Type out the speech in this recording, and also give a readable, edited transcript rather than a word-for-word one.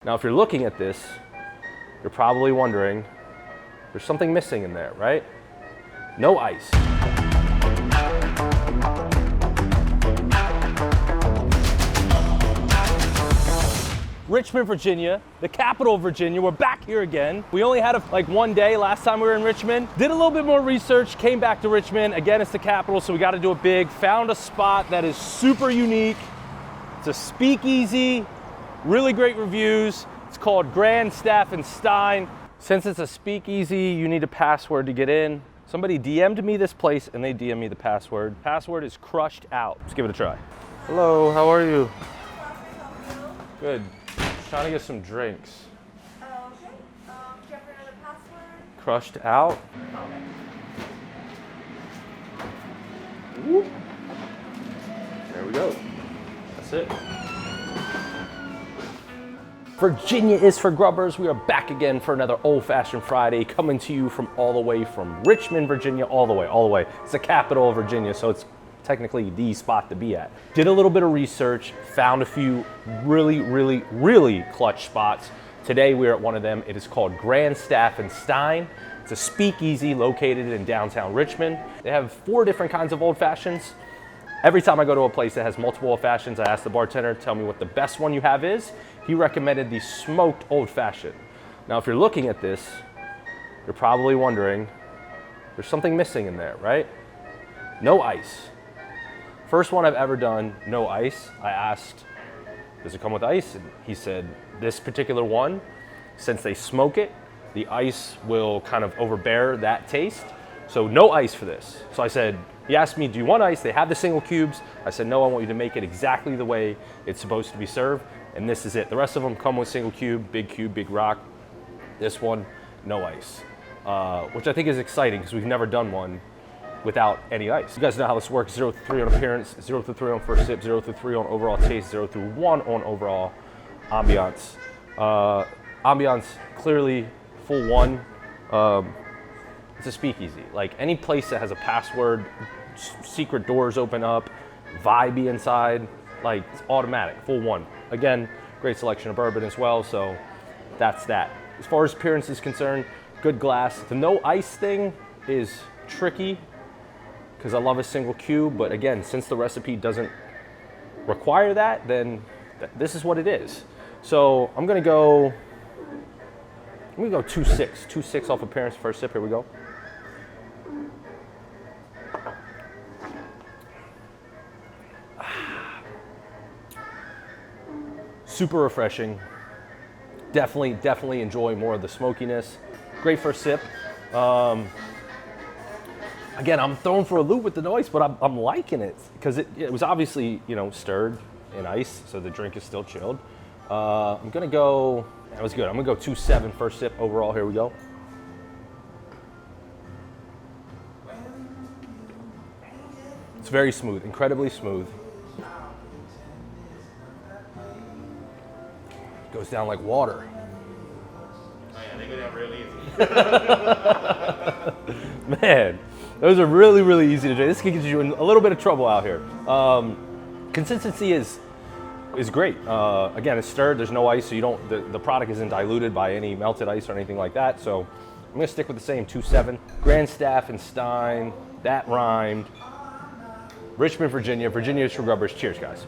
Now, if you're looking at this, you're probably wondering, there's something missing in there, right? No ice. Richmond, Virginia, the capital of Virginia. We're back here again. We only had like one day last time we were in Richmond. Did a little bit more research, came back to Richmond. Again, it's the capital, so we got to do it big. Found a spot that is super unique. It's a speakeasy, really great reviews. It's called Grandstaff Stein. Since it's a speakeasy, you need a password to get in. Somebody DM'd me this place and they DM'd me the password. Password is crushed out. Let's give it a try. Hello, how are you? Good. Trying to get some drinks. Okay. Do you have another password? Crushed out. Okay. There we go. That's it. Virginia is for Grubbers. We are back again for another old-fashioned Friday, coming to you from all the way from Richmond, Virginia, all the way. It's the capital of Virginia, so it's technically the spot to be at. Did a little bit of research, found a few really clutch spots. Today we're at one of them. It is called Grandstaff Stein. It's a speakeasy located in downtown Richmond. They have 4 different kinds of old fashions. Every time I go to a place that has multiple old fashions, I ask the bartender, tell me what the best one you have is. He recommended the smoked old fashioned. Now, if you're looking at this, you're probably wondering, there's something missing in there, right? No ice. First one I've ever done, no ice. I asked, does it come with ice? And he said, this particular one, since they smoke it, the ice will kind of overbear that taste. So no ice for this. So I said, he asked me, do you want ice? They have the single cubes. I said, no, I want you to make it exactly the way it's supposed to be served. And this is it. The rest of them come with single cube, big rock. This one, no ice. Which I think is exciting because we've never done one without any ice. You guys know how this works. 0 through 3 on appearance, 0 through 3 on first sip, 0 through 3 on overall taste, 0 through 1 on overall ambiance. Ambiance, clearly full 1. It's a speakeasy. Like any place that has a password, secret doors open up, vibey inside, like it's automatic, full 1. Again, great selection of bourbon as well, so that's that. As far as appearance is concerned, good glass. The no ice thing is tricky because I love a single cube, but again, since the recipe doesn't require that, then this is what it is. So I'm gonna go 2.6. 2.6 off appearance, first sip, here we go. Super refreshing. Definitely enjoy more of the smokiness. Great first sip. Again, I'm thrown for a loop with the noise, but I'm liking it because it was obviously, stirred in ice, so the drink is still chilled. I'm gonna go, that was good. I'm gonna go 2.7 first sip overall, here we go. It's very smooth, incredibly smooth. Goes down like water. Oh yeah, they go down real easy. Man, those are really easy to drink. This can get you in a little bit of trouble out here. Consistency is great. Again, it's stirred. There's no ice, so you don't. The product isn't diluted by any melted ice or anything like that. So I'm gonna stick with the same 2.7. Grandstaff Stein. That rhymed. Richmond, Virginia. Virginia is for Grubbers. Cheers, guys.